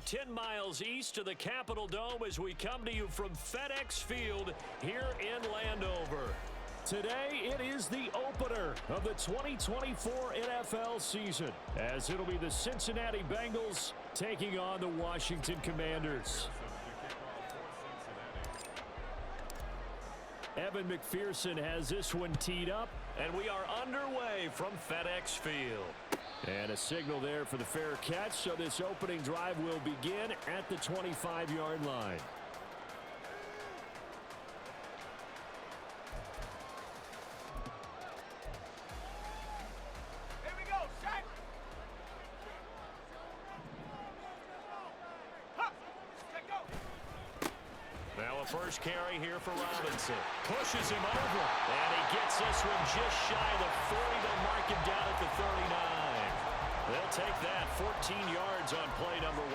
10 miles east of the Capitol Dome as we come to you from FedEx Field here in Landover. Today, it is the opener of the 2024 NFL season, as it'll be the Cincinnati Bengals taking on the Washington Commanders. Evan McPherson has this one teed up, and we are underway from FedEx Field. And a signal there for the fair catch, so this opening drive will begin at the 25-yard line. Here we go, Shaq. Go. Now a first carry here for Robinson. Pushes him over, and he gets this one just shy of the 40. They'll mark him down at the 39. They'll take that 14 yards on play number 1.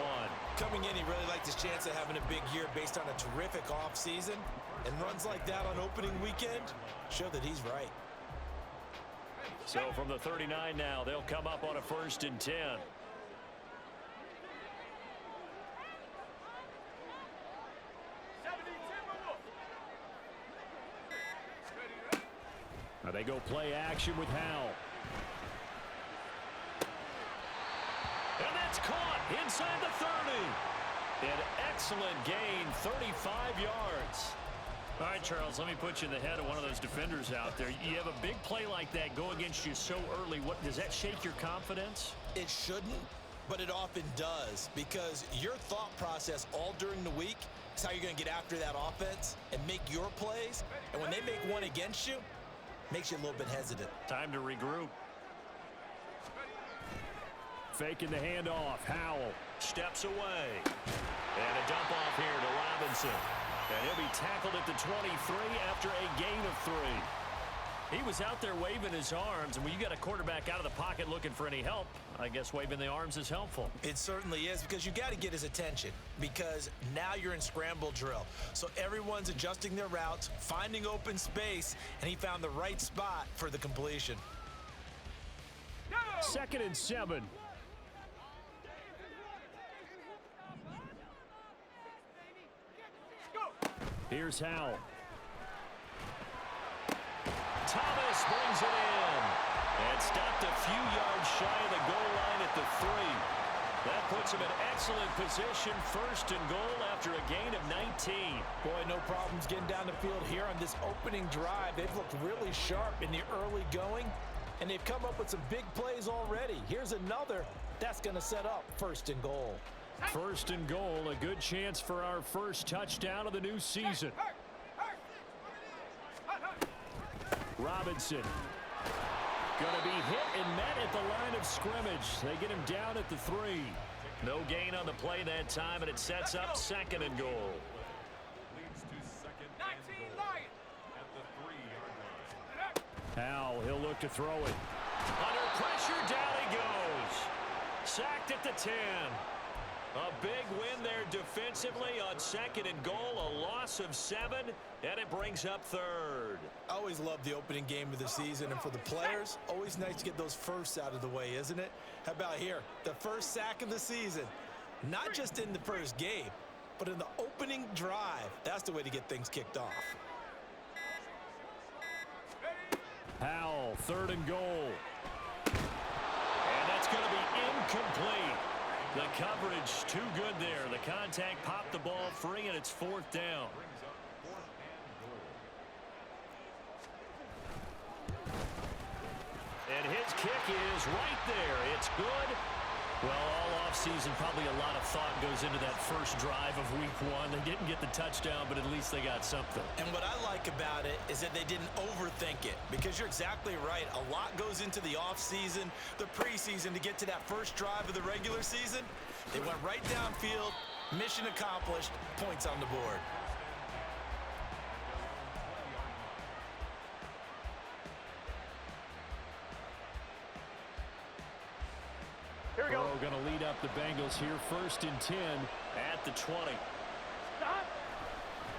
Coming in, he really liked his chance of having a big year based on a terrific offseason. And runs like that on opening weekend show that he's right. So from the 39 now, they'll come up on a 1st and 10. Now they go play action with Howell. And that's caught inside the 30. An excellent gain, 35 yards. All right, Charles, let me put you in the head of one of those defenders out there. You have a big play like that go against you so early. What does that shake your confidence? It shouldn't, but it often does, because your thought process all during the week is how you're going to get after that offense and make your plays. And when they make one against you, makes you a little bit hesitant. Time to regroup. Faking the handoff. Howell steps away. And a dump off here to Robinson. And he'll be tackled at the 23 after a gain of 3. He was out there waving his arms, and when you got a quarterback out of the pocket looking for any help, I guess waving the arms is helpful. It certainly is, because you got to get his attention, because now you're in scramble drill. So everyone's adjusting their routes, finding open space, and he found the right spot for the completion. 2nd and 7. Here's Howell. Thomas brings it in. And stopped a few yards shy of the goal line at the 3. That puts him in excellent position, 1st and goal after a gain of 19. Boy, no problems getting down the field here on this opening drive. They've looked really sharp in the early going, and they've come up with some big plays already. Here's another that's going to set up 1st and goal. 1st and goal, a good chance for our first touchdown of the new season. Robinson going to be hit and met at the line of scrimmage. They get him down at the 3. No gain on the play that time, and it sets up 2nd and goal. Leads to 2nd 19 Lions at the 3-yard line. Howell, he'll look to throw it. Under pressure, down he goes. Sacked at the 10. A big win there defensively on 2nd and goal, a loss of 7, and it brings up 3rd. I always love the opening game of the season, and for the players, always nice to get those firsts out of the way, isn't it? How about here, the first sack of the season? Not just in the first game, but in the opening drive. That's the way to get things kicked off. Howell, 3rd and goal. And that's going to be incomplete. The coverage too good there. The contact popped the ball free, and it's 4th down. And his kick is right there. It's good. Well, all offseason, probably a lot of thought goes into that first drive of week 1. They didn't get the touchdown, but at least they got something. And what I like about it is that they didn't overthink it, because you're exactly right. A lot goes into the offseason, the preseason, to get to that first drive of the regular season. They went right downfield, mission accomplished, points on the board. Here we go. Burrow going to lead up the Bengals here, 1st and 10 at the 20. Stop.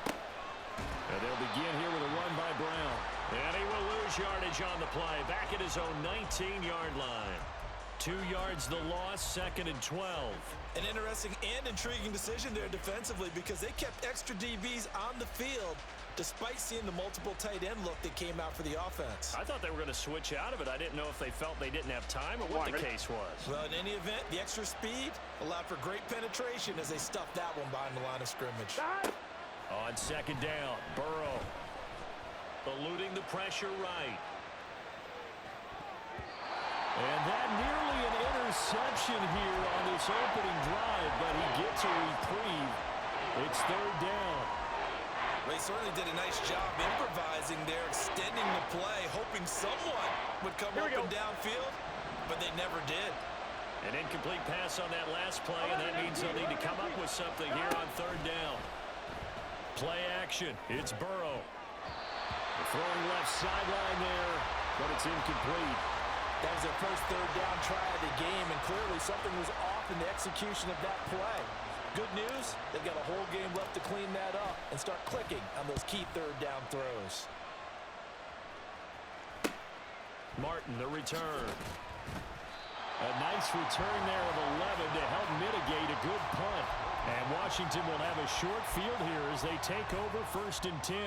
And they'll begin here with a run by Brown. And he will lose yardage on the play. Back at his own 19-yard line. 2 yards the loss, 2nd and 12. An interesting and intriguing decision there defensively because they kept extra DBs on the field despite seeing the multiple tight end look that came out for the offense. I thought they were going to switch out of it. I didn't know if they felt they didn't have time or what the case was. Well, in any event, the extra speed allowed for great penetration as they stuffed that one behind the line of scrimmage. On 2nd down, Burrow eluding the pressure right. And that nearly an interception here on this opening drive, but he gets a reprieve. It's 3rd down. They certainly did a nice job improvising there, extending the play, hoping someone would come up and downfield, but they never did. An incomplete pass on that last play, and that means they'll need to come up with something here on 3rd down. Play action. It's Burrow. Throwing left sideline there, but it's incomplete. That was their first 3rd down try of the game, and clearly something was off in the execution of that play. Good news, they've got a whole game left to clean that up and start clicking on those key 3rd down throws. Martin, the return. A nice return there of 11 to help mitigate a good punt. And Washington will have a short field here as they take over 1st and 10.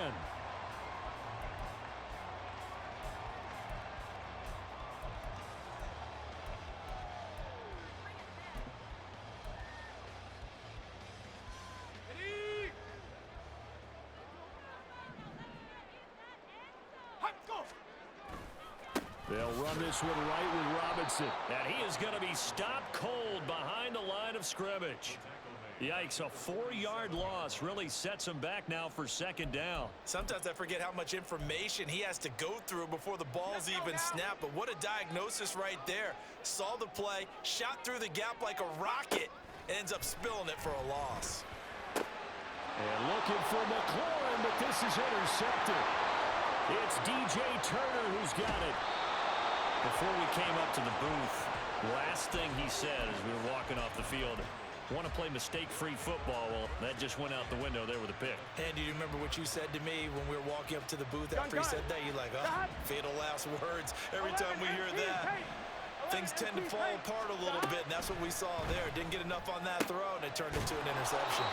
They'll run this one right with Robinson. And he is going to be stopped cold behind the line of scrimmage. Yikes, a 4-yard loss really sets him back now for 2nd down. Sometimes I forget how much information he has to go through before the ball's even snapped. But what a diagnosis right there. Saw the play, shot through the gap like a rocket, and ends up spilling it for a loss. And looking for McLaurin, but this is intercepted. It's DJ Turner who's got it. Before we came up to the booth, last thing he said as we were walking off the field, want to play mistake-free football. Well, that just went out the window there with a pick. And do you remember what you said to me when we were walking up to the booth after he said that? You're like, oh, fatal last words. Every time we hear that, things tend to fall apart a little bit, and that's what we saw there. Didn't get enough on that throw, and it turned into an interception.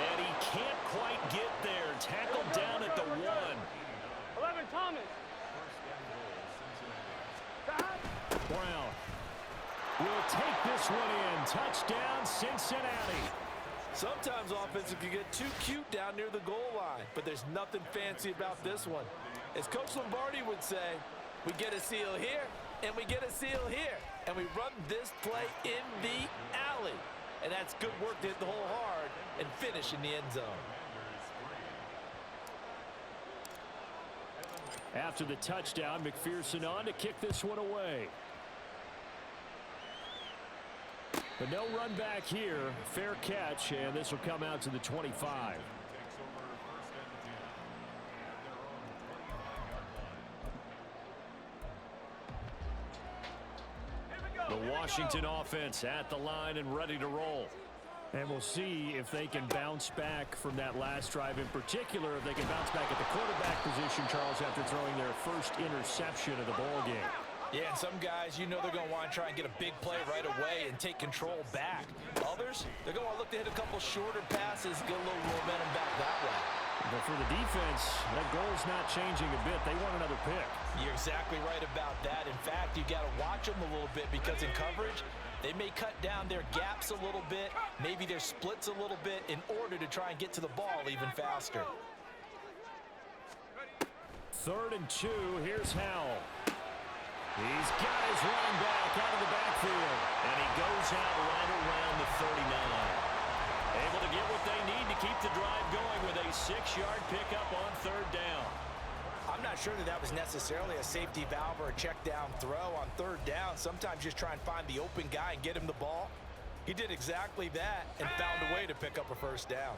And he can't quite get there. Tackled down at the 1. 11, Thomas. Brown will take this one in. Touchdown, Cincinnati. Sometimes offenses can get too cute down near the goal line, but there's nothing fancy about this one. As Coach Lombardi would say, we get a seal here, and we get a seal here, and we run this play in the alley. And that's good work to hit the hole hard and finish in the end zone. After the touchdown, McPherson on to kick this one away. But no run back here. Fair catch, and this will come out to the 25. The Washington offense at the line and ready to roll. And we'll see if they can bounce back from that last drive, in particular, if they can bounce back at the quarterback position, Charles, after throwing their first interception of the ball game. Yeah, and some guys, you know they're going to want to try and get a big play right away and take control back. Others, they're going to want to look to hit a couple shorter passes, get a little momentum back that way. But for the defense, that goal's not changing a bit. They want another pick. You're exactly right about that. In fact, you got to watch them a little bit because in coverage, they may cut down their gaps a little bit, maybe their splits a little bit in order to try and get to the ball even faster. 3rd and 2, here's Howell. He's got his running back out of the backfield, and he goes out right around the 39. Able to get what they need to keep the drive going with a 6-yard pickup on 3rd down. I'm not sure that was necessarily a safety valve or a check down throw on 3rd down. Sometimes just try and find the open guy and get him the ball. He did exactly that and found a way to pick up a 1st down.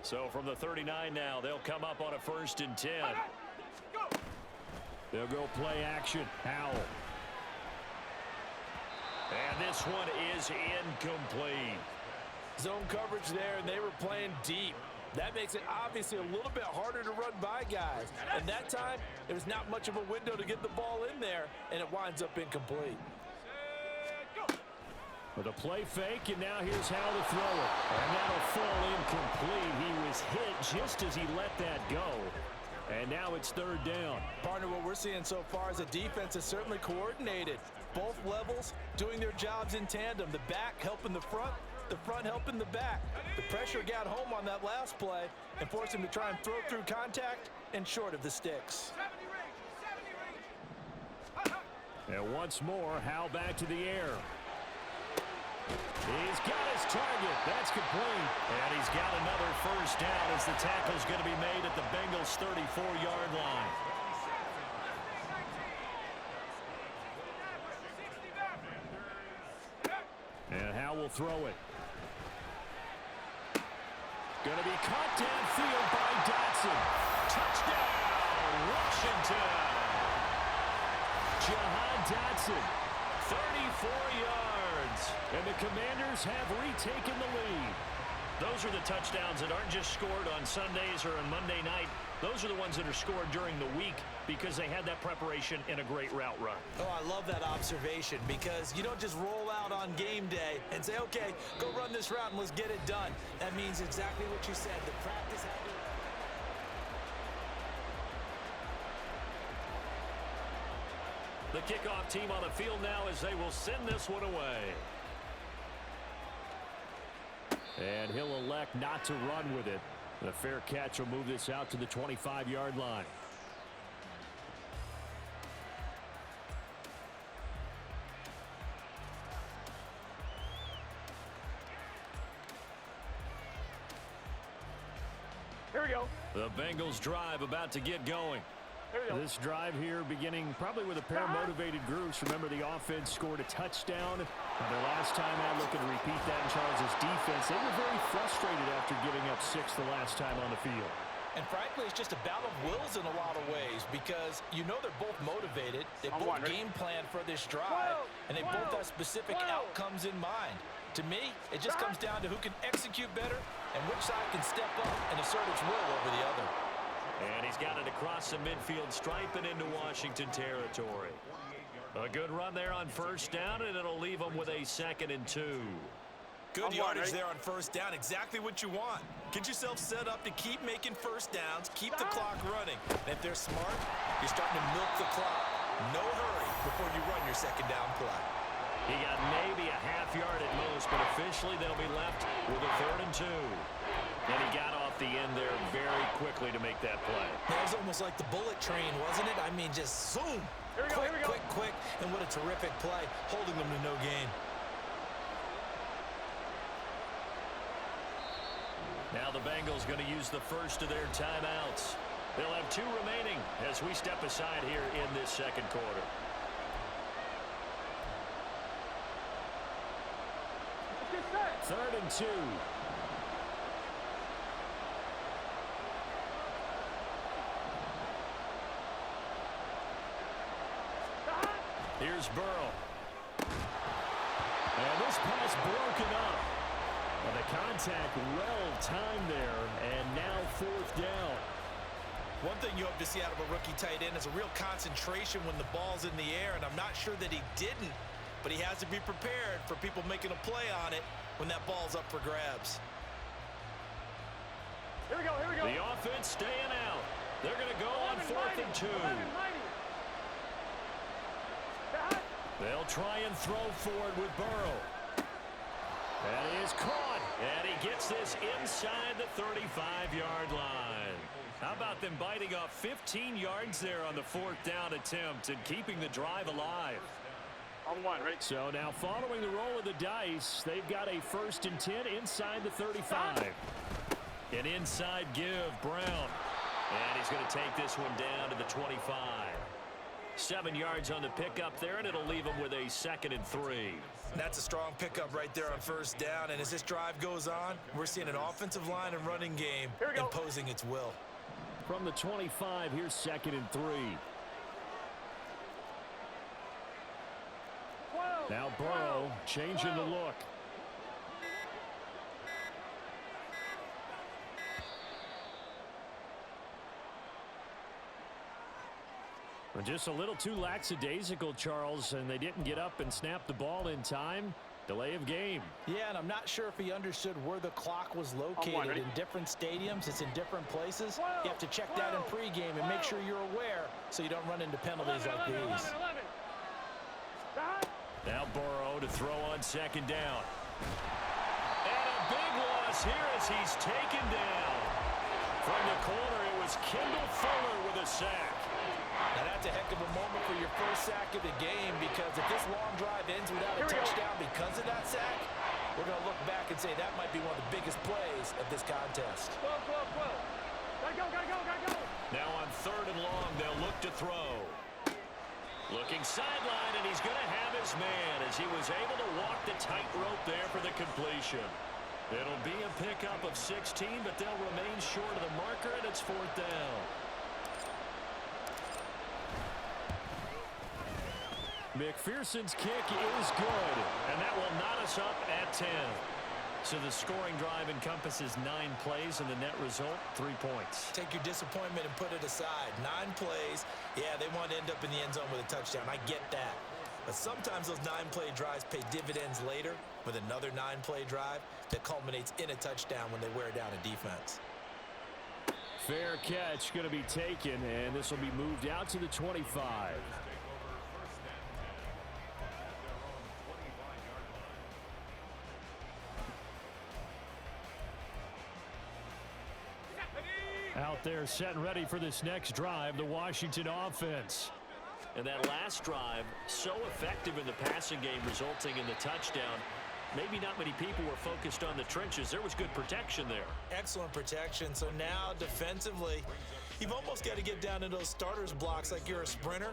So from the 39 now, they'll come up on a 1st and 10. They'll go play action. Howell. And this one is incomplete. Zone coverage there, and they were playing deep. That makes it obviously a little bit harder to run by guys. And that time, there was not much of a window to get the ball in there, and it winds up incomplete. With a play fake, and now here's how to throw it. And that'll fall incomplete. He was hit just as he let that go. And now it's third down. Partner, what we're seeing so far is a defense is certainly coordinated. Both levels doing their jobs in tandem. The back helping the front helping the back. The pressure got home on that last play and forced him to try and throw through contact and short of the sticks. And once more, Howell back to the air. He's got his target. That's complete. And he's got another first down as the tackle's going to be made at the Bengals' 34-yard line. And Howell will throw it. Going to be caught downfield by Dotson. Touchdown, Washington. Jahan Dotson, 34 yards. And the Commanders have retaken the lead. Those are the touchdowns that aren't just scored on Sundays or on Monday night. Those are the ones that are scored during the week because they had that preparation in a great route run. Oh, I love that observation because you don't just roll out on game day and say, okay, go run this route and let's get it done. That means exactly what you said. The practice had to... The kickoff team on the field now as they will send this one away. And he'll elect not to run with it. The fair catch will move this out to the 25-yard line. Here we go. The Bengals drive about to get going. This drive here beginning probably with a pair of motivated groups. Remember, the offense scored a touchdown. Their last time out, looking to repeat that in Charles' defense. They were very frustrated after giving up 6 the last time on the field. And frankly, it's just a battle of wills in a lot of ways because you know they're both motivated. They both game plan for this drive, and they both have specific outcomes in mind. To me, it just comes down to who can execute better and which side can step up and assert its will over the other. And he's got it across the midfield stripe and into Washington territory. A good run there on first down, and it'll leave them with a 2nd and 2. Good yardage there on first down. Exactly what you want. Get yourself set up to keep making first downs, keep the clock running. And if they're smart, you're starting to milk the clock. No hurry before you run your 2nd down play. He got maybe a half yard at most, but officially they'll be left with a 3rd and 2. And he got off the end there very quickly to make that play. That was almost like the bullet train, wasn't it? I mean, just zoom. Here we go. Quick. And what a terrific play, holding them to no gain. Now the Bengals going to use the first of their timeouts. They'll have 2 remaining as we step aside here in this 2nd quarter. Third and 2. Here's Burrow. And this pass broken up. And the contact well timed there, and now 4th down. One thing you hope to see out of a rookie tight end is a real concentration when the ball's in the air, and I'm not sure that he didn't, but he has to be prepared for people making a play on it when that ball's up for grabs. Here we go. The offense staying out. They're going to go on 4th and 2. They'll try and throw forward with Burrow. That is caught, and he gets this inside the 35-yard line. How about them biting off 15 yards there on the 4th down attempt and keeping the drive alive? On 1, right? So now following the roll of the dice, they've got a 1st and 10 inside the 35. An inside give, Brown. And he's going to take this one down to the 25. 7 yards on the pickup there, and it'll leave him with a 2nd and 3. That's a strong pickup right there on first down, and as this drive goes on, we're seeing an offensive line and running game imposing its will. From the 25, here's 2nd and 3. Now Burrow changing the look. Just a little too lackadaisical, Charles, and they didn't get up and snap the ball in time. Delay of game. Yeah, and I'm not sure if he understood where the clock was located. In different stadiums, it's in different places. You have to check that in pregame and make sure you're aware so you don't run into penalties like these. Now Burrow to throw on second down. And a big loss here as he's taken down. From the corner, it was Kendall Fuller with a sack. Now that's a heck of a moment for your first sack of the game, because if this long drive ends without a touchdown because of that sack, we're going to look back and say that might be one of the biggest plays of this contest. Gotta go. Now on third and long, they'll look to throw. Looking sideline, and he's going to have his man as he was able to walk the tightrope there for the completion. It'll be a pickup of 16, but they'll remain short of the marker, and it's fourth down. McPherson's kick is good, and that will knot us up at 10. So the scoring drive encompasses 9 plays, and the net result, 3 points. Take your disappointment and put it aside. 9 plays. Yeah, they want to end up in the end zone with a touchdown. I get that. But sometimes those 9-play drives pay dividends later with another 9-play drive that culminates in a touchdown when they wear down a defense. Fair catch going to be taken, and this will be moved out to the 25. Out there set and ready for this next drive, the Washington offense. And that last drive, so effective in the passing game, resulting in the touchdown. Maybe not many people were focused on the trenches. There was good protection there. Excellent protection. So now defensively, you've almost got to get down in those starters blocks like you're a sprinter.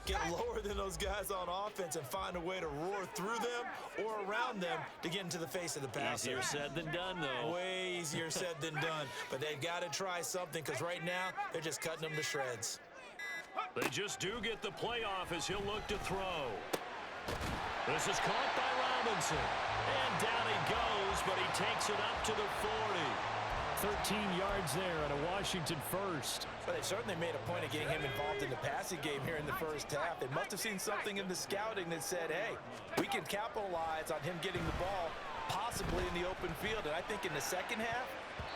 Get lower than those guys on offense and find a way to roar through them or around them to get into the face of the passer. Easier said than done, though. Way easier said than done. But they've got to try something, because right now they're just cutting them to shreds. They just do get the playoff as he'll look to throw. This is caught by Robinson. And down he goes, but he takes it up to the 40. 13 yards there and a Washington first. But they certainly made a point of getting him involved in the passing game here in the first half. They must have seen something in the scouting that said, hey, we can capitalize on him getting the ball possibly in the open field. And I think in the second half,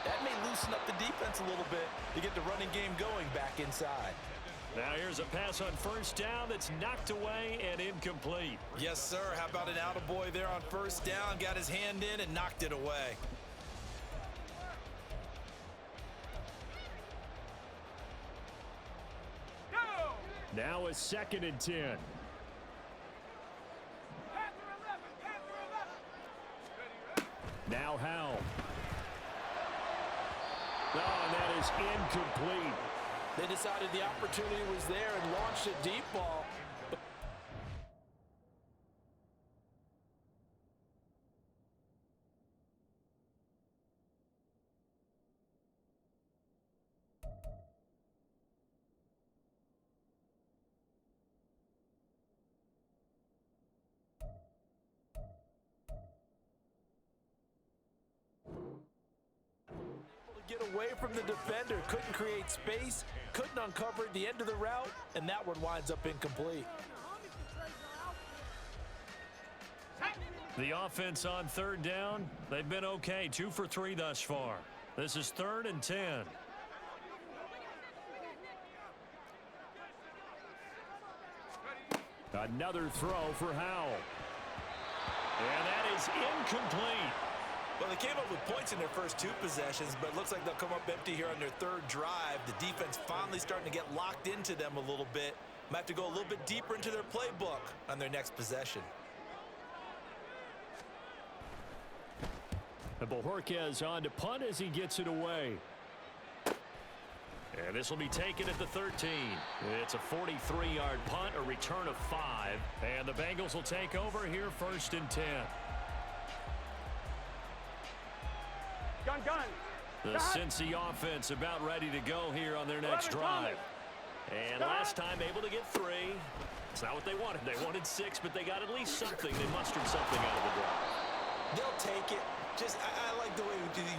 that may loosen up the defense a little bit to get the running game going back inside. Now here's a pass on first down that's knocked away and incomplete. Yes, sir. How about an attaboy there on first down? Got his hand in and knocked it away. Now a 2nd and 10. Now Howell. Oh, and that is incomplete. They decided the opportunity was there and launched a deep ball. Get away from the defender, couldn't create space, couldn't uncover the end of the route, and that one winds up incomplete. The offense on third down, they've been okay, 2 for 3 thus far. This is 3rd and 10. Another throw for Howell. And that is incomplete. Well, they came up with points in their first 2 possessions, but it looks like they'll come up empty here on their 3rd drive. The defense finally starting to get locked into them a little bit. Might have to go a little bit deeper into their playbook on their next possession. And Bojorquez on to punt as he gets it away. And this will be taken at the 13. It's a 43-yard punt, a return of 5. And the Bengals will take over here 1st and 10. Gun. The Cincy offense about ready to go here on their next drive. And last time able to get 3. It's not what they wanted. They wanted 6, but they got at least something. They mustered something out of the drive. They'll take it. I like the way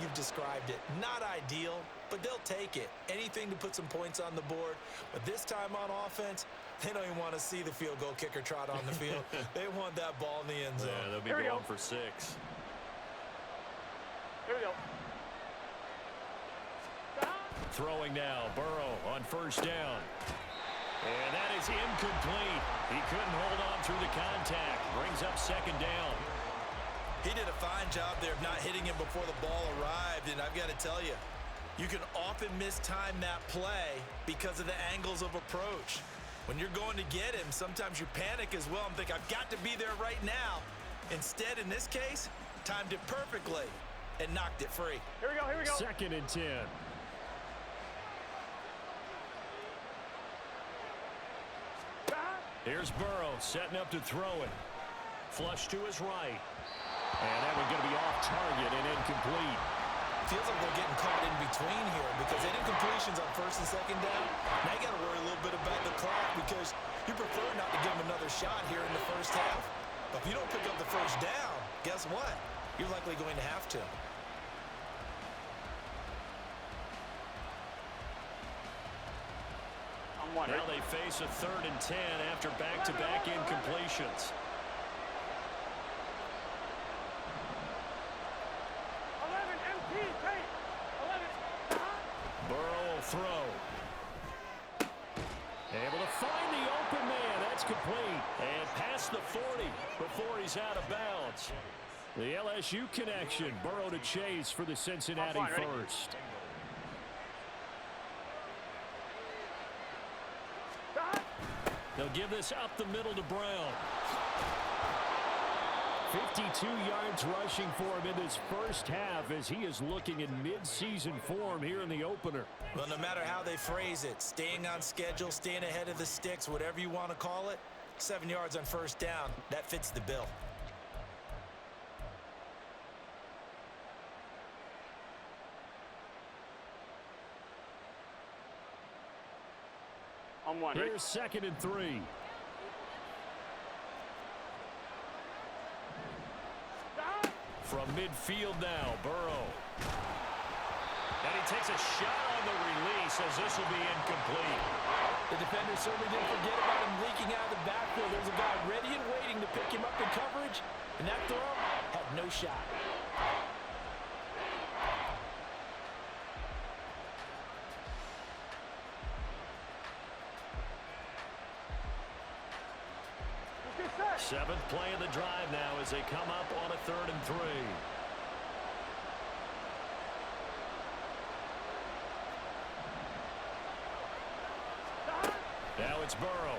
you've described it. Not ideal, but they'll take it. Anything to put some points on the board. But this time on offense, they don't even want to see the field goal kicker trot on the field. They want that ball in the end zone. Yeah, they'll be going for 6. Here we go. Throwing now, Burrow on first down. And that is incomplete. He couldn't hold on through the contact. Brings up second down. He did a fine job there of not hitting him before the ball arrived, and I've got to tell you, you can often mistime that play because of the angles of approach. When you're going to get him, sometimes you panic as well and think, I've got to be there right now. Instead, in this case, timed it perfectly and knocked it free. Here we go, here we go. Second and 10. Here's Burrow setting up to throw it. Flush to his right. And that one's going to be off target and incomplete. Feels like they're getting caught in between here because they did completions on first and second down. Now you got to worry a little bit about the clock because you prefer not to give them another shot here in the first half. But if you don't pick up the first down, guess what? You're likely going to have to. Now they face a 3rd and 10 after back-to-back incompletions. 11 MT, take. 11. Burrow will throw. Able to find the open man. That's complete. And past the 40 before he's out of bounds. The LSU connection. Burrow to Chase for the Cincinnati first. They'll give this up the middle to Brown. 52 yards rushing for him in this first half as he is looking in mid-season form here in the opener. Well, no matter how they phrase it, staying on schedule, staying ahead of the sticks, whatever you want to call it, 7 yards on first down, that fits the bill. On one. Here's 2nd and 3. From midfield now, Burrow. And he takes a shot on the release as this will be incomplete. The defender certainly didn't forget about him leaking out of the backfield. There's a guy ready and waiting to pick him up in coverage, and that throw had no shot. Seventh play of the drive now as they come up on a 3rd and 3. Now it's Burrow.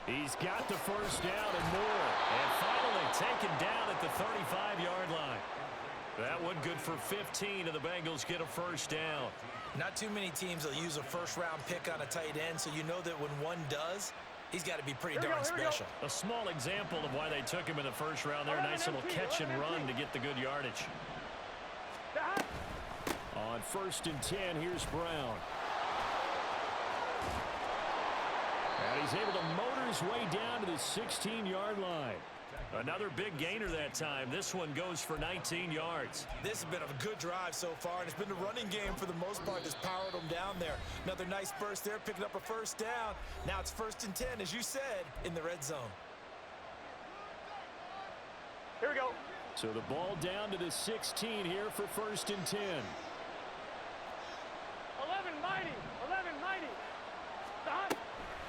He's got the first down and more. And finally taken down at the 35-yard line. That one good for 15, and the Bengals get a first down. Not too many teams will use a first-round pick on a tight end, so you know that when one does, he's got to be pretty darn special. A small example of why they took him in the first round there. Nice little catch and run to get the good yardage. On 1st and 10, here's Brown. And he's able to motor his way down to the 16-yard line. Another big gainer that time. This one goes for 19 yards. This has been a good drive so far, and it's been the running game for the most part that's powered them down there. Another nice burst there, picking up a first down. Now it's 1st and 10, as you said, in the red zone. Here we go. So the ball down to the 16 here for 1st and 10. 11 mighty. 11 mighty. Stop.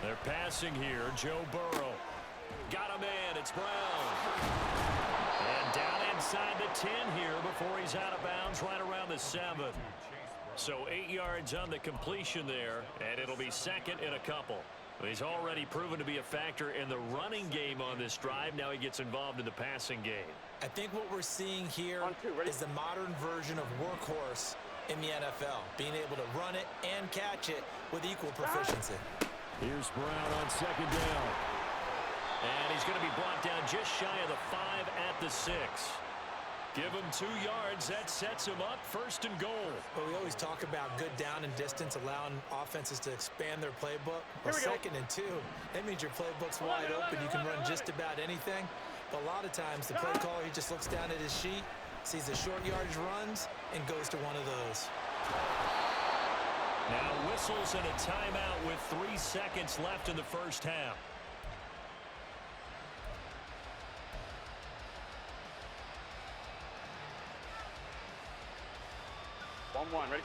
They're passing here. Joe Burrow. Got a man. It's Brown. And down inside the 10 here before he's out of bounds right around the 7. So 8 yards on the completion there, and it'll be 2nd and a couple. He's already proven to be a factor in the running game on this drive. Now he gets involved in the passing game. I think what we're seeing here is the modern version of workhorse in the NFL, being able to run it and catch it with equal proficiency. Here's Brown on 2nd down. And he's going to be brought down just shy of the 5 at the 6. Give him 2 yards. That sets him up 1st and goal. But we always talk about good down and distance, allowing offenses to expand their playbook. Well, 2nd and 2, that means your playbook's wide open. You can run just about anything. But a lot of times, the play caller, he just looks down at his sheet, sees the short yardage runs, and goes to one of those. Now whistles and a timeout with 3 seconds left in the first half. One, ready?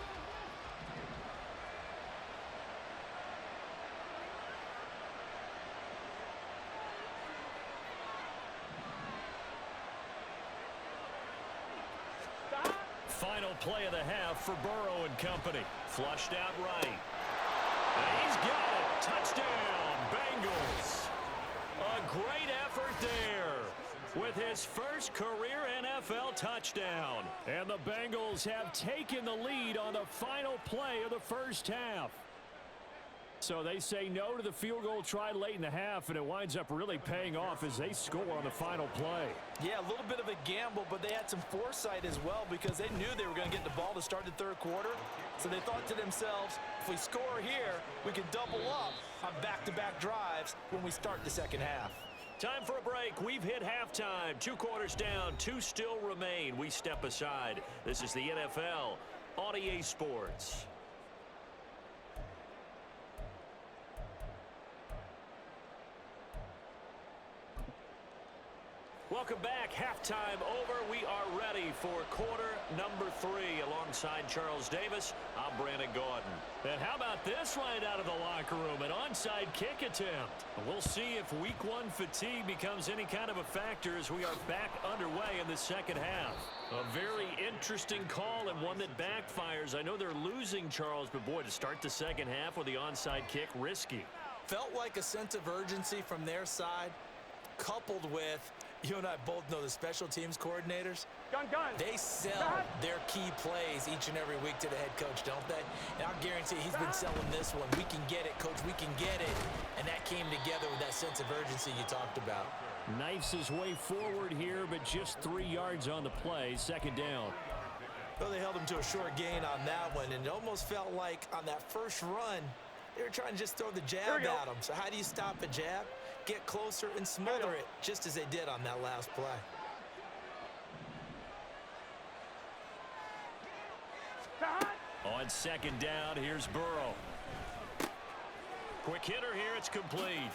Final play of the half for Burrow and company. Flushed out right. And he's got it. Touchdown, Bengals. A great effort there with his first career NFL touchdown. And the Bengals have taken the lead on the final play of the first half. So they say no to the field goal try late in the half, and it winds up really paying off as they score on the final play. Yeah, a little bit of a gamble, but they had some foresight as well because they knew they were going to get the ball to start the third quarter. So they thought to themselves, if we score here, we can double up on back-to-back drives when we start the second half. Time for a break. We've hit halftime. 2 quarters down, 2 still remain. We step aside. This is the NFL on EA Sports. Welcome back. Halftime over. We are ready for quarter number 3 alongside Charles Davis. I'm Brandon Gordon. And how about this right out of the locker room? An onside kick attempt. We'll see if week 1 fatigue becomes any kind of a factor as we are back underway in the second half. A very interesting call and one that backfires. I know they're losing, Charles, but boy, to start the second half with the onside kick, risky. Felt like a sense of urgency from their side, coupled with, you and I both know the special teams coordinators. Gun. They sell their key plays each and every week to the head coach, don't they? And I'll guarantee he's been selling this one. We can get it, coach. We can get it. And that came together with that sense of urgency you talked about. Knifes his way forward here, but just 3 yards on the play. Second down. Well, they held him to a short gain on that one, and it almost felt like on that first run, they were trying to just throw the jab at him. So how do you stop a jab? Get closer and smother it, just as they did on that last play. On second down, here's Burrow. Quick hitter here, it's complete.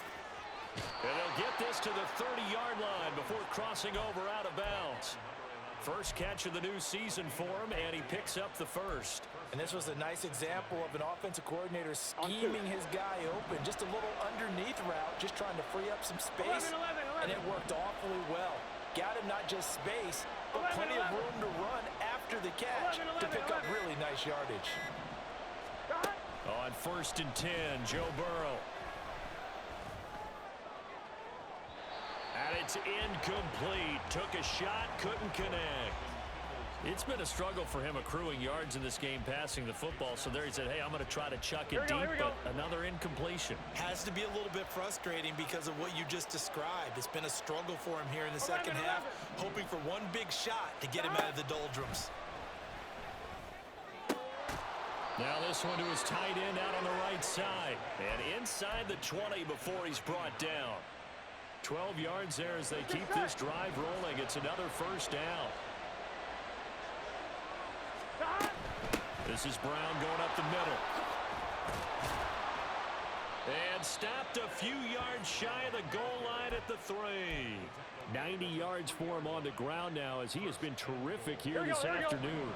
And they'll get this to the 30-yard line before crossing over out of bounds. First catch of the new season for him, and he picks up the first. And this was a nice example of an offensive coordinator scheming his guy open. Just a little underneath route, just trying to free up some space. 11. And it worked awfully well. Got him not just space, but plenty of room to run after the catch to pick up really nice yardage. On 1st and 10, Joe Burrow. And it's incomplete. Took a shot, couldn't connect. It's been a struggle for him accruing yards in this game passing the football. So there he said, hey, I'm going to try to chuck it deep, but another incompletion. Has to be a little bit frustrating because of what you just described. It's been a struggle for him here in the second half, hoping for one big shot to get him out of the doldrums. Now this one to his tight end out on the right side. And inside the 20 before he's brought down. 12 yards there as they keep this drive rolling. It's another first down. This is Brown going up the middle. And stopped a few yards shy of the goal line at the 3. 90 yards for him on the ground now as he has been terrific here this afternoon.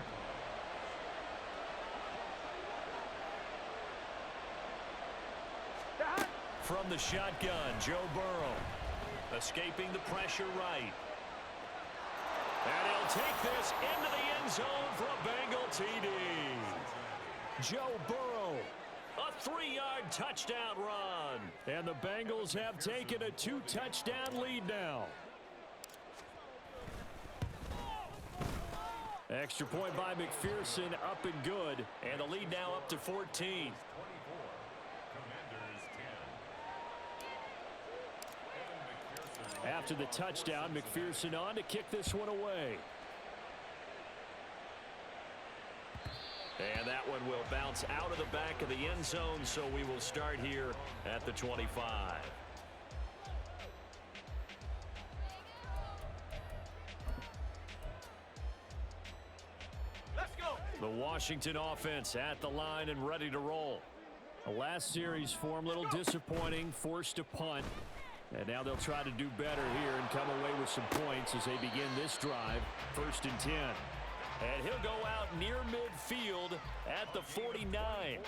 From the shotgun, Joe Burrow. Escaping the pressure right. And he'll take this into the end zone for a Bengal TD. Joe Burrow, a 3-yard touchdown run. And the Bengals have taken a 2-touchdown lead now. Extra point by McPherson, up and good. And the lead now up to 14. After the touchdown, McPherson on to kick this one away. And that one will bounce out of the back of the end zone, so we will start here at the 25. The Washington offense at the line and ready to roll. The last series form a little disappointing, forced to punt. And now they'll try to do better here and come away with some points as they begin this drive. 1st and 10. And he'll go out near midfield at the 49.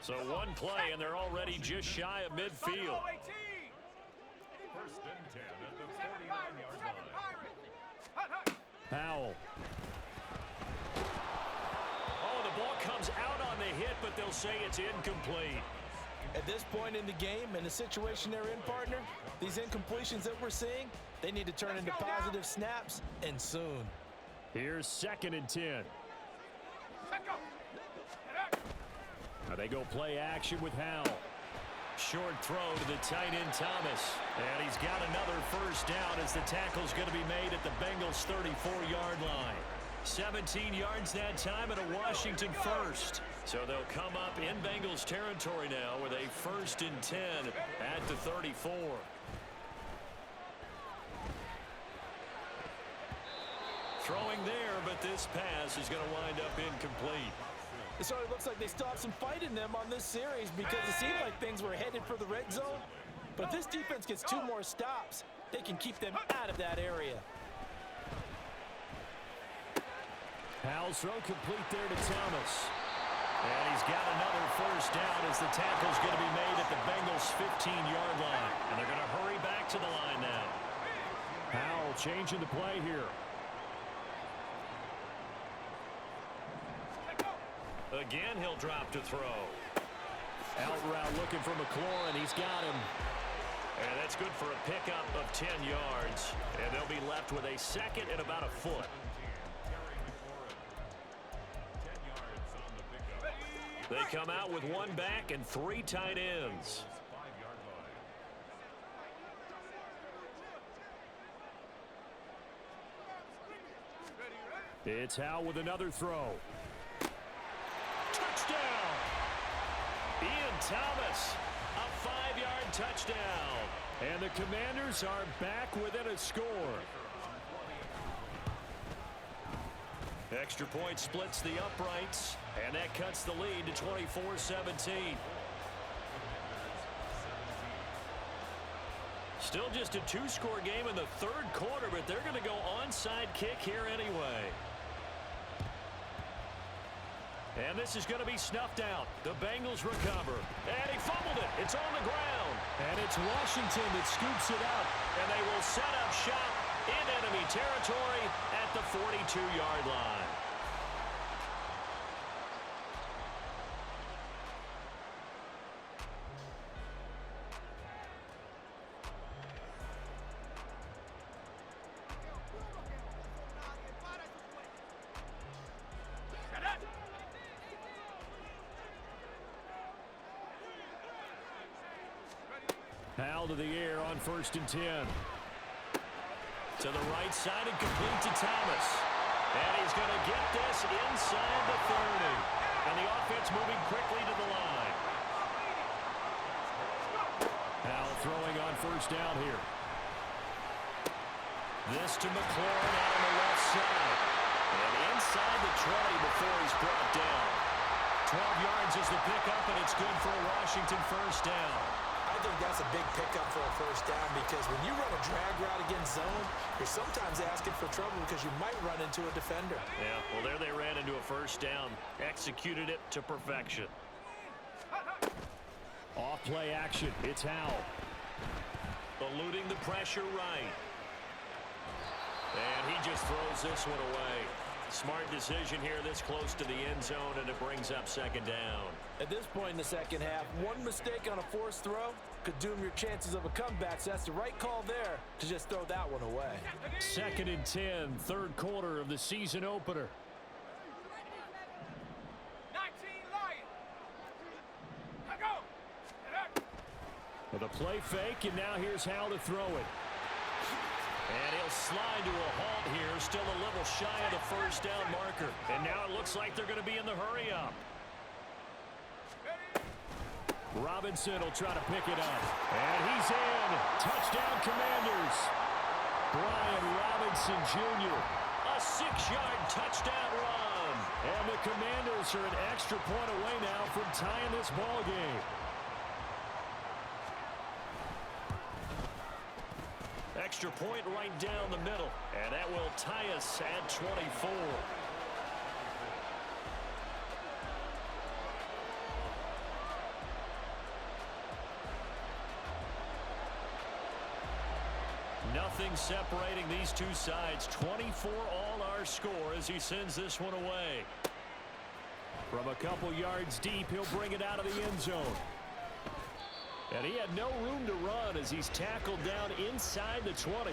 So one play, and they're already just shy of midfield. 1st and 10 at the 49-yard line. Powell. Oh, the ball comes out on the hit, but they'll say it's incomplete. At this point in the game, in the situation they're in, partner, these incompletions that we're seeing, they need to turn into positive snaps, and soon. Here's 2nd and 10. Now they go play action with Howell. Short throw to the tight end Thomas. And he's got another 1st down as the tackle's going to be made at the Bengals' 34-yard line. 17 yards that time and a Washington 1st. So they'll come up in Bengals territory now with a 1st and 10 at the 34. Throwing there, but this pass is going to wind up incomplete. It certainly looks like they still have some fight in them on this series because it seemed like things were headed for the red zone. But if this defense gets 2 more stops, they can keep them out of that area. Powell's throw complete there to Thomas. And he's got another 1st down as the tackle's going to be made at the Bengals' 15-yard line. And they're going to hurry back to the line now. Powell changing the play here. Again, he'll drop to throw. Out route looking for McLaurin. He's got him. And that's good for a pickup of 10 yards. And they'll be left with a 2nd and about a foot. They come out with 1 back and 3 tight ends. It's Howell with another throw. Touchdown! Ian Thomas, a 5-yard touchdown. And the Commanders are back within a score. Extra point splits the uprights, and that cuts the lead to 24-17. Still just a 2-score game in the 3rd quarter, but they're going to go onside kick here anyway. And this is going to be snuffed out. The Bengals recover. And he fumbled it. It's on the ground. And it's Washington that scoops it out. And they will set up shop in enemy territory at the 42-yard line. Powell to the air on 1st and 10. To the right side and complete to Thomas. And he's going to get this inside the 30. And the offense moving quickly to the line. Powell throwing on 1st down here. This to McLaurin out on the left side. And inside the 20 before he's brought down. 12 yards is the pickup, and it's good for a Washington 1st down. I think that's a big pickup for a 1st down because when you run a drag route against zone, you're sometimes asking for trouble because you might run into a defender. Yeah, well, there they ran into a 1st down. Executed it to perfection. Off play action. It's Howell. Eluding the pressure right. And he just throws this one away. Smart decision here this close to the end zone, and it brings up 2nd down. At this point in the 2nd half, one mistake on a forced throw could doom your chances of a comeback, so that's the right call there to just throw that one away. 2nd and 10, 3rd quarter of the season opener. 19 Lions. With a play fake, and now here's Howell to throw it. And he'll slide to a halt here, still a little shy of the 1st down marker. And now it looks like they're going to be in the hurry-up. Robinson will try to pick it up. And he's in. Touchdown, Commanders. Brian Robinson Jr. A 6-yard touchdown run. And the Commanders are an extra point away now from tying this ball game. Extra point right down the middle, and that will tie us at 24. Nothing separating these two sides. 24 all our score as he sends this one away. From a couple yards deep, he'll bring it out of the end zone. And he had no room to run as he's tackled down inside the 20.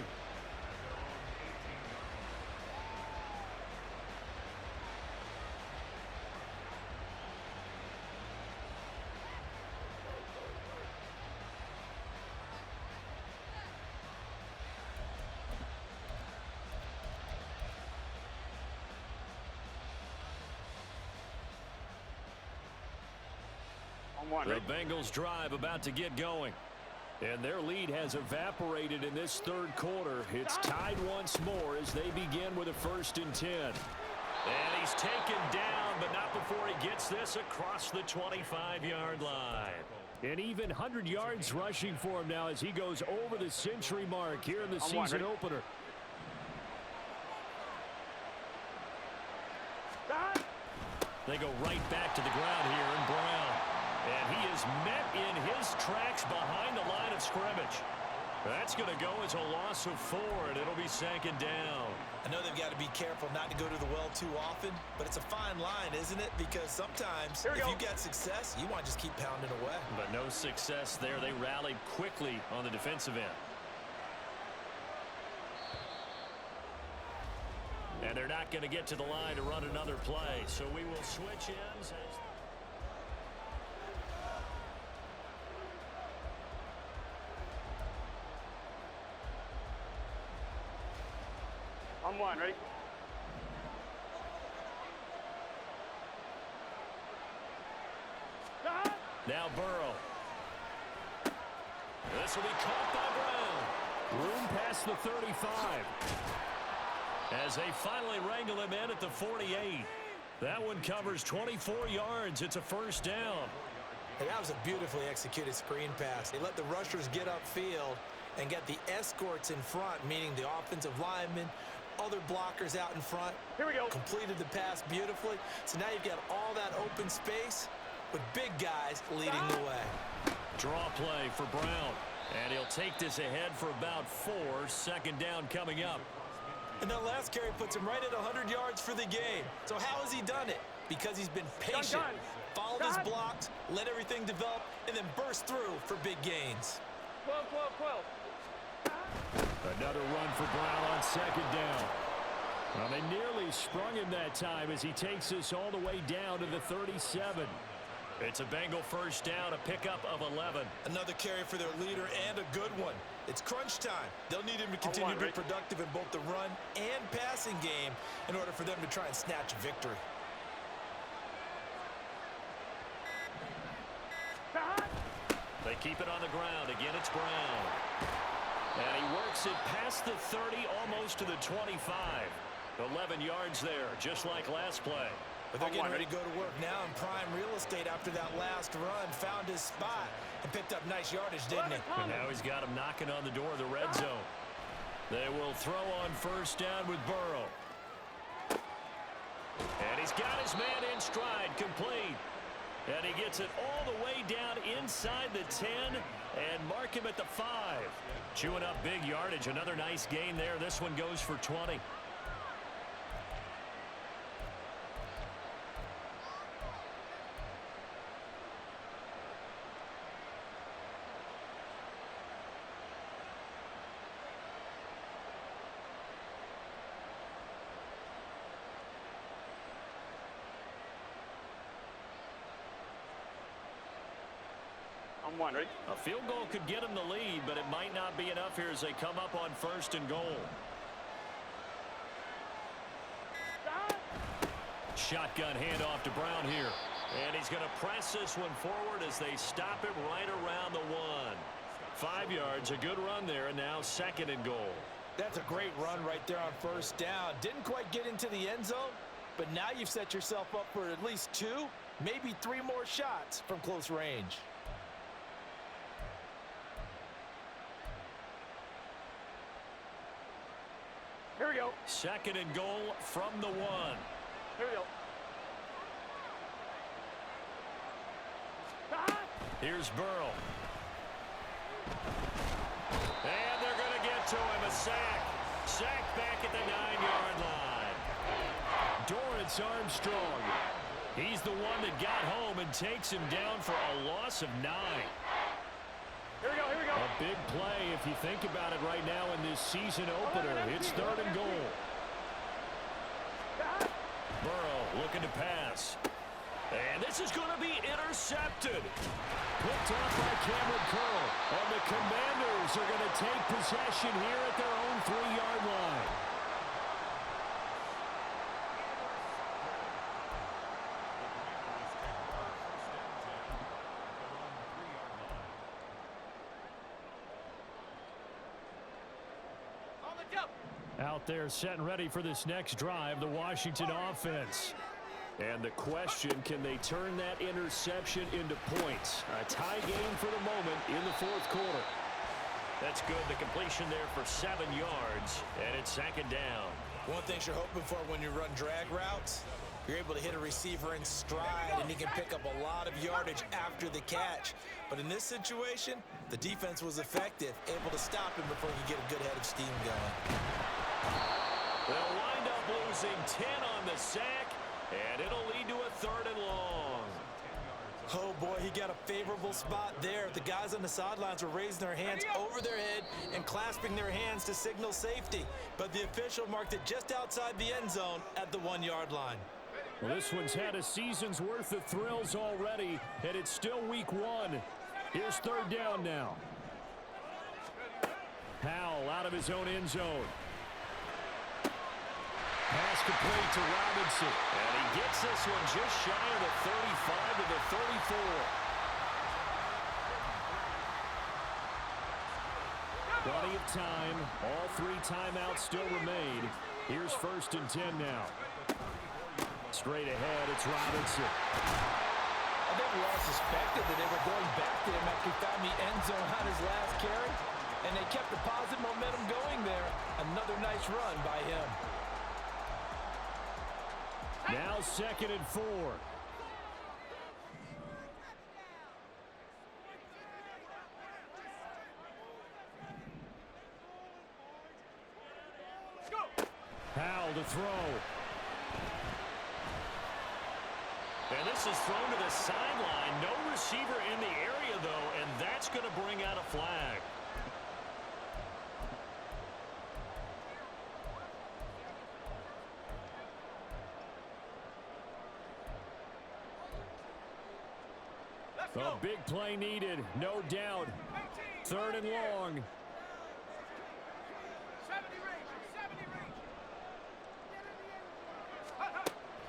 The Bengals drive about to get going. And their lead has evaporated in this third quarter. It's tied once more as they begin with a 1st and 10. And he's taken down, but not before he gets this across the 25-yard line. And even 100 yards rushing for him now as he goes over the century mark here in the season opener. They go right back to the ground here in Brown. And he is met in his tracks behind the line of scrimmage. That's going to go as a loss of 4, and it'll be 2nd down. I know they've got to be careful not to go to the well too often, but it's a fine line, isn't it? Because sometimes if you get success, you want to just keep pounding away. But no success there. They rallied quickly on the defensive end. And they're not going to get to the line to run another play, so we will switch ends. On one, ready? Now Burrow. This will be caught by Brown. Room past the 35. As they finally wrangle him in at the 48. That one covers 24 yards. It's a 1st down. And that was a beautifully executed screen pass. They let the rushers get upfield and get the escorts in front, meaning the offensive linemen, other blockers out in front. Here we go. Completed the pass beautifully. So now you've got all that open space with big guys leading the way. Draw play for Brown. And he'll take this ahead for about 4. 2nd down coming up. And that last carry puts him right at 100 yards for the game. So how has he done it? Because he's been patient, followed his blocks, let everything develop, and then burst through for big gains. 12, 12, 12. Another run for Brown on 2nd down. Well, they nearly sprung him that time as he takes this all the way down to the 37. It's a Bengal 1st down, a pickup of 11. Another carry for their leader and a good one. It's crunch time. They'll need him to continue to be productive in both the run and passing game in order for them to try and snatch a victory. They keep it on the ground. Again, it's Brown. And he works it past the 30, almost to the 25. 11 yards there, just like last play. But they're getting ready to go to work now in prime real estate after that last run. Found his spot and picked up nice yardage, didn't he? And now he's got him knocking on the door of the red zone. They will throw on 1st down with Burrow. And he's got his man in stride, complete. And he gets it all the way down inside the 10 and mark him at the 5. Chewing up big yardage. Another nice gain there. This one goes for 20. On one, ready? A field goal could get them the lead, but it might not be enough here as they come up on 1st and goal. Shotgun handoff to Brown here. And he's going to press this one forward as they stop him right around the 1. 5 yards, a good run there, and now 2nd and goal. That's a great run right there on 1st down. Didn't quite get into the end zone, but now you've set yourself up for at least 2, maybe 3 more shots from close range. Here we go. 2nd and goal from the 1. Here we go. Here's Burrow. And they're going to get to him. A sack. Sack back at the 9-yard line. Dorrance Armstrong. He's the one that got home and takes him down for a loss of 9. Here we go, here we go. A big play if you think about it right now in this season opener. It's 3rd and goal. Burrow looking to pass. And this is going to be intercepted. Picked off by Cameron Curl. And the Commanders are going to take possession here at their own 3-yard line. Out there set and ready for this next drive, the Washington offense. And the question, can they turn that interception into points? A tie game for the moment in the 4th quarter. That's good. The completion there for 7 yards, and it's 2nd down. One thing you're hoping for when you run drag routes, you're able to hit a receiver in stride, and he can pick up a lot of yardage after the catch. But in this situation, the defense was effective, able to stop him before he could get a good head of steam going. They'll wind up losing 10 on the sack, and it'll lead to a 3rd and long. Oh, boy, he got a favorable spot there. The guys on the sidelines were raising their hands over their head and clasping their hands to signal safety. But the official marked it just outside the end zone at the 1-yard line. Well, this one's had a season's worth of thrills already, and it's still week 1. Here's 3rd down now. Howell out of his own end zone. Pass complete to Robinson. And he gets this one just shy of the 35 to the 34. Plenty of time. All 3 timeouts still remain. Here's 1st and 10 now. Straight ahead, it's Robinson. I think we all suspected that they were going back to him after he found the end zone on his last carry. And they kept the positive momentum going there. Another nice run by him. Now 2nd and 4. Howell to throw. And this is thrown to the sideline. No receiver in the area, though, and that's going to bring out a flag. A big play needed, no doubt. 3rd and long. 70 range, 70 range.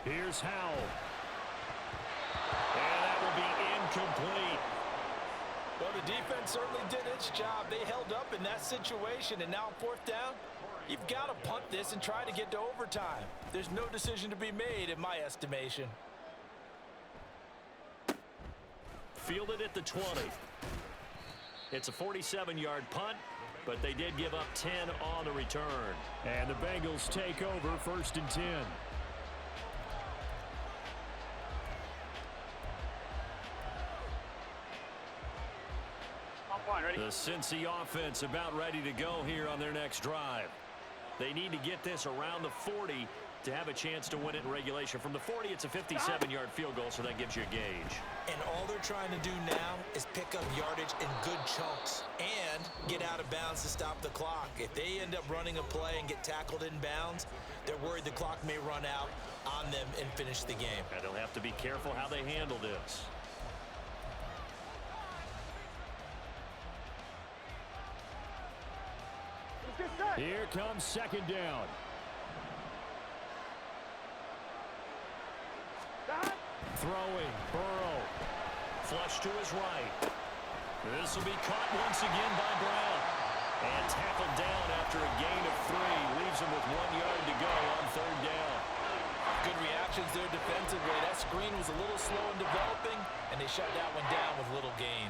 Here's Howell. And that will be incomplete. Well, the defense certainly did its job. They held up in that situation, and now 4th down, you've got to punt this and try to get to overtime. There's no decision to be made in my estimation. Fielded at the 20. It's a 47-yard punt, but they did give up 10 on the return. And the Bengals take over 1st and 10. Ready? The Cincy offense about ready to go here on their next drive. They need to get this around the 40 to have a chance to win it in regulation. From the 40, it's a 57-yard field goal, so that gives you a gauge. And all they're trying to do now is pick up yardage in good chunks and get out of bounds to stop the clock. If they end up running a play and get tackled in bounds, they're worried the clock may run out on them and finish the game. And they'll have to be careful how they handle this. Here comes 2nd down. Throwing, Burrow. Flush to his right. This will be caught once again by Brown. And tackled down after a gain of 3. Leaves him with 1 yard to go on 3rd down. Good reactions there defensively. That screen was a little slow in developing, and they shut that one down with little gain.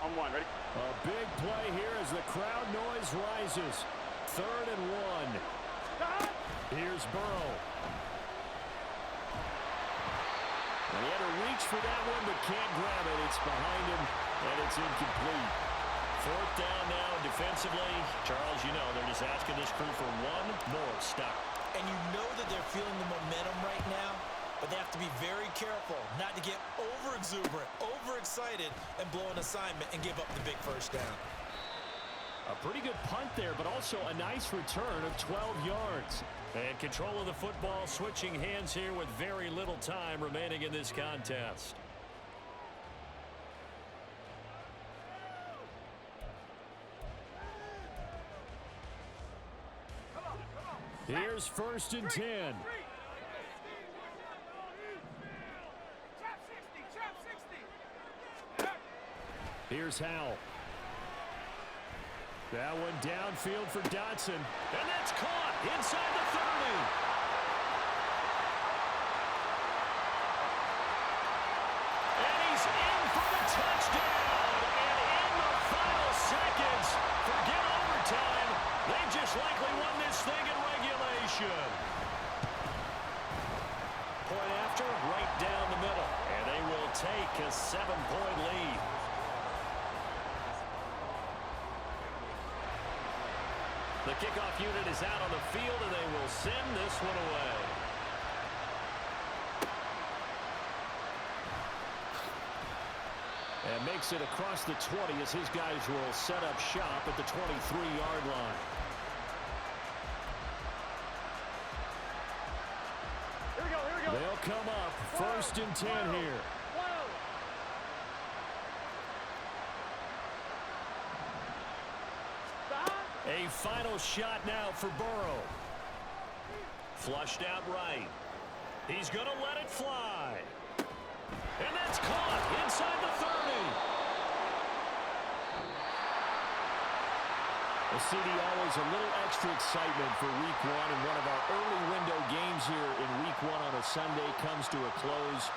On one, ready? A big play here as the crowd noise rises. 3rd and 1. Here's Burrow. And he had to reach for that one, but can't grab it. It's behind him, and it's incomplete. 4th down now defensively. Charles, you know, they're just asking this crew for one more stop. And you know that they're feeling the momentum right now, but they have to be very careful not to get over-exuberant, over-excited, and blow an assignment and give up the big first down. A pretty good punt there, but also a nice return of 12 yards. And control of the football switching hands here with very little time remaining in this contest. Here's 1st and 10. Here's Howell. That one downfield for Dotson. And that's caught inside the 30. And he's in for the touchdown. And in the final seconds, forget overtime. They just likely won this thing in regulation. Point after, right down the middle. And they will take a 7-point lead. The kickoff unit is out on the field, and they will send this one away. And makes it across the 20 as his guys will set up shop at the 23-yard line. Here we go, here we go. They'll come up 1st and 10 here. A final shot now for Burrow. Flushed out right. He's going to let it fly. And that's caught inside the 30. Well, CD, always a little extra excitement for Week 1, and one of our early window games here in Week 1 on a Sunday comes to a close.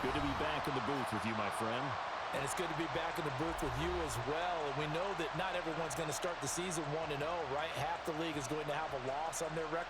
Good to be back in the booth with you, my friend. And it's good to be back in the booth with you as well. And we know that not everyone's going to start the season 1-0, right? Half the league is going to have a loss on their record.